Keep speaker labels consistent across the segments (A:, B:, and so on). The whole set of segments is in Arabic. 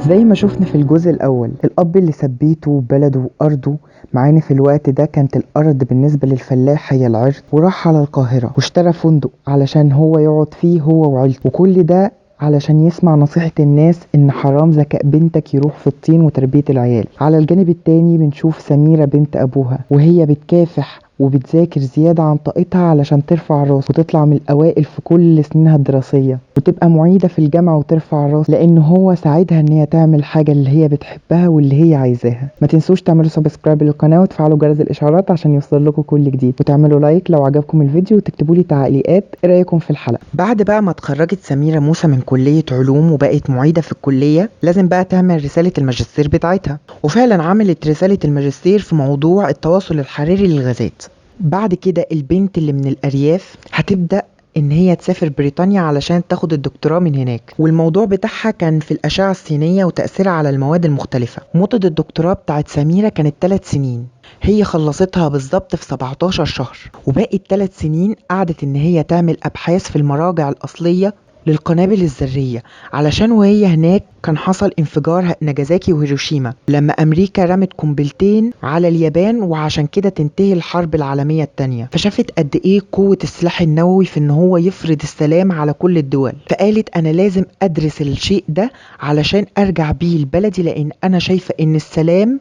A: زي ما شفنا في الجزء الأول، الأب اللي ساب بيته وبلده وأرضه، مع إن في الوقت ده كانت الأرض بالنسبة للفلاح هي العرض، وراح على القاهرة واشترى فندق علشان هو يقعد فيه هو وعيلته، وكل ده علشان يسمع نصيحة الناس إن حرام ذكاء بنتك يروح في الطين وتربية العيال. على الجانب التاني بنشوف سميرة بنت أبوها وهي بتكافح وبتذاكر زيادة عن طاقتها علشان ترفع راس وتطلع من الأوائل في كل سنينها الدراسية، وتبقى معيدة في الجامعة وترفع راس، لأن هو ساعدها إن هي تعمل حاجة اللي هي بتحبها واللي هي عايزاها. ما تنسوش تعملوا سبسكرايب للقناة وتفعلوا جرس الإشعارات عشان يوصل لكم كل جديد، وتعملوا لايك لو عجبكم الفيديو، وتكتبوا لي تعليقات إيه رأيكم في الحلقة. بعد بقى ما اتخرجت سميرة موسى من كلية علوم وبقت معيدة في الكلية، لازم بقى تعمل رسالة الماجستير بتاعتها، وفعلا عملت رسالة الماجستير في موضوع التواصل الحراري للغازات. بعد كده البنت اللي من الأرياف هتبدأ ان هي تسافر بريطانيا علشان تاخد الدكتوراه من هناك، والموضوع بتاعها كان في الأشعة السينية وتأثيرها على المواد المختلفة. مدة الدكتوراه بتاعت سميرة كانت 3 سنين، هي خلصتها بالظبط في 17 شهر، وباقي ال3 سنين قعدت ان هي تعمل أبحاث في المراجع الأصلية للقنابل الذرية، علشان وهي هناك كان حصل انفجار ناجازاكي وهيروشيما لما أمريكا رمت قنبلتين على اليابان، وعشان كده تنتهي الحرب العالمية التانية. فشافت قد ايه قوة السلاح النووي في ان هو يفرض السلام على كل الدول، فقالت انا لازم ادرس الشيء ده علشان ارجع بيه لبلدي، لان انا شايفة ان السلام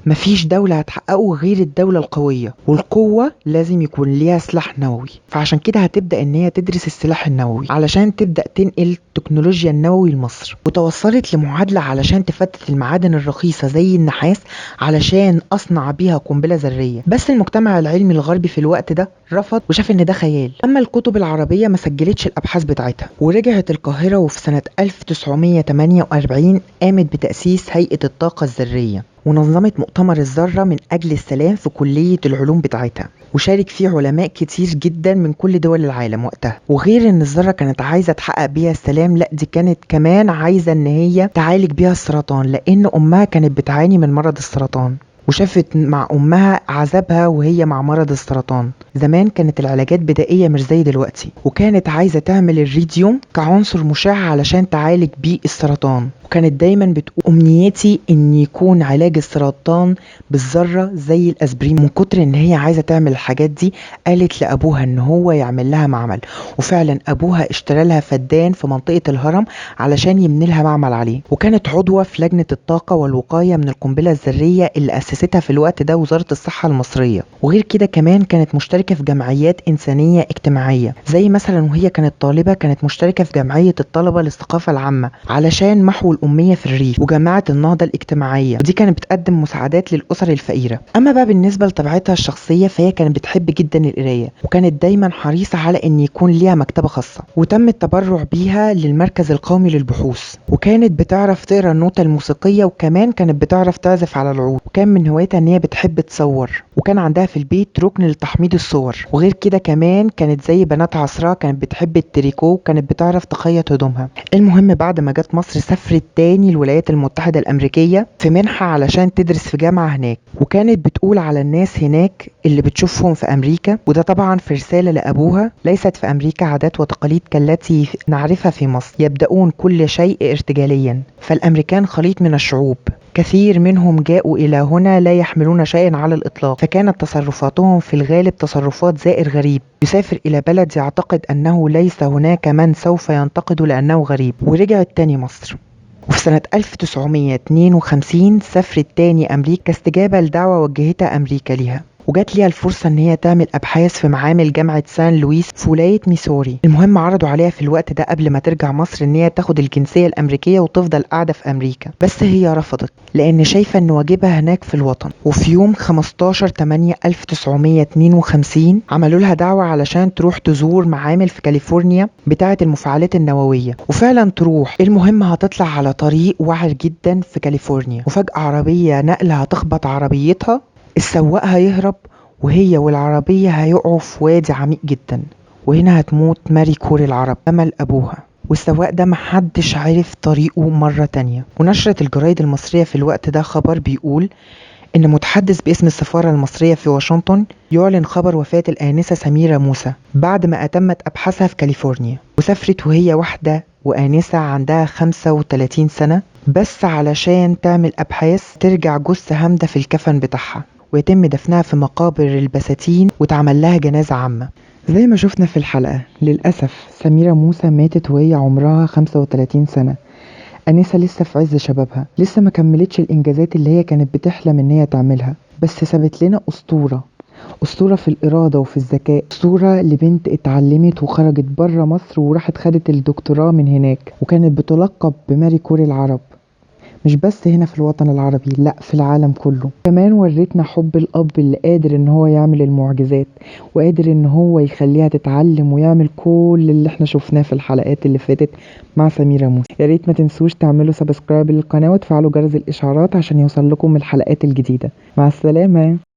A: مفيش دولة هتحققه غير الدولة القوية، والقوة لازم يكون ليها سلاح نووي. فعشان كده هتبدأ ان هي تدرس السلاح النووي علشان تبدأ تنقل تكنولوجيا النووي لمصر، وتوصلت لمعادلة علشان تفتت المعادن الرخيصة زي النحاس علشان اصنع بيها قنبلة ذرية. بس المجتمع العلمي الغربي في الوقت ده رفض وشاف ان ده خيال. اما الكتب العربية ما سجلتش الابحاث بتاعتها، ورجعت القاهرة، وفي سنة 1948 قامت بتأسيس هيئة الطاقة الذرية، ونظمت مؤتمر الذرة من أجل السلام في كلية العلوم بتاعتها، وشارك فيه علماء كتير جدا من كل دول العالم وقتها. وغير ان الذرة كانت عايزة تحقق بيها السلام، لا دي كانت كمان عايزة ان هي تعالج بيها السرطان، لان امها كانت بتعاني من مرض السرطان، وشافت مع امها عذابها وهي مع مرض السرطان. زمان كانت العلاجات بدائية مش زي دلوقتي، وكانت عايزة تعمل الريديوم كعنصر مشع علشان تعالج بيه السرطان، وكانت دايما بتقول امنيتي ان يكون علاج السرطان بالذرة زي الاسبرين. من كتر ان هي عايزة تعمل الحاجات دي قالت لابوها ان هو يعمل لها معمل، وفعلا ابوها اشترى لها فدان في منطقة الهرم علشان يبني لها معمل عليه، وكانت عضوة في لجنة الطاقة والوقاية من القنبلة الذرية اللي اسستها في الوقت ده وزارة الصحة المصرية. وغير كده كمان كانت مشتركة في جمعيات انسانية اجتماعية، زي مثلا وهي كانت طالبة كانت مشتركة في جمعية الطلبة للثقافة العامة علشان محو الأمية في الريف، وجماعة النهضة الاجتماعية، ودي كانت بتقدم مساعدات للأسر الفقيرة. أما بقى بالنسبة لطبيعتها الشخصية، فهي كانت بتحب جدا القراية، وكانت دايما حريصة على أن يكون ليها مكتبة خاصة، وتم التبرع بيها للمركز القومي للبحوث. وكانت بتعرف تقرا النوتة الموسيقية، وكمان كانت بتعرف تعزف على العود، وكان من هوايتها أن هي بتحب تصور، وكان عندها في البيت ركن لتحميض الصور. وغير كده كمان كانت زي بنات عصرها كانت بتحب التريكو، وكانت بتعرف تخيط هدومها. المهم بعد ما جت مصر سافرت تاني الولايات المتحدة الأمريكية في منحة علشان تدرس في جامعة هناك، وكانت بتقول على الناس هناك اللي بتشوفهم في أمريكا، وده طبعا في رسالة لأبوها: ليست في أمريكا عادات وتقاليد كالتي نعرفها في مصر، يبدأون كل شيء ارتجاليا، فالأمريكان خليط من الشعوب، كثير منهم جاءوا إلى هنا لا يحملون شيئا على الإطلاق، فكانت تصرفاتهم في الغالب تصرفات زائر غريب يسافر إلى بلد يعتقد أنه ليس هناك من سوف ينتقده لأنه غريب. ورجعت تاني مصر، وفي سنة 1952 سافرت تاني أمريكا كاستجابة لدعوة وجهتها أمريكا ليها، وجات ليها الفرصة ان هي تعمل ابحاث في معامل جامعة سان لويس في ولاية ميسوري. المهم عرضوا عليها في الوقت ده قبل ما ترجع مصر ان هي تاخد الجنسية الامريكية وتفضل قاعدة في امريكا، بس هي رفضت لان شايفة ان واجبها هناك في الوطن. وفي يوم 15/8/1952 عملوا لها دعوة علشان تروح تزور معامل في كاليفورنيا بتاعة المفاعلات النووية، وفعلا تروح. المهم هتطلع على طريق وعر جدا في كاليفورنيا، وفجأة عربية نقل هتخبط عربيتها، السواق هيهرب، وهي والعربية هيقعوا في وادي عميق جدا، وهنا هتموت ماري كوري العرب أمل أبوها. والسواق ده محدش عارف طريقه مرة تانية. ونشرت الجرايد المصرية في الوقت ده خبر بيقول إن متحدث باسم السفارة المصرية في واشنطن يعلن خبر وفاة الآنسة سميرة موسى بعد ما أتمت أبحاثها في كاليفورنيا، وسافرت وهي واحدة وآنسة عندها 35 سنة بس علشان تعمل أبحاث ترجع جثة هامدة في الكفن بتاعها، ويتم دفنها في مقابر البساتين وتعمل لها جنازة عامة. زي ما شفنا في الحلقة، للأسف سميرة موسى ماتت وهي عمرها 35 سنة. أنسة لسه في عز شبابها، لسه ما كملتش الإنجازات اللي هي كانت بتحلم إن هي تعملها، بس سابت لنا أسطورة في الإرادة وفي الذكاء، أسطورة لبنت اتعلمت وخرجت بره مصر وراحت خدت الدكتوراه من هناك، وكانت بتلقب بماري كوري العرب، مش بس هنا في الوطن العربي، لأ في العالم كله. كمان ورتنا حب الأب اللي قادر إن هو يعمل المعجزات، وقادر إن هو يخليها تتعلم ويعمل كل اللي احنا شفناه في الحلقات اللي فاتت مع سميرة موسى. يا ريت ما تنسوش تعملوا سبسكرايب للقناة وتفعلوا جرس الإشعارات عشان يوصل لكم الحلقات الجديدة. مع السلامة.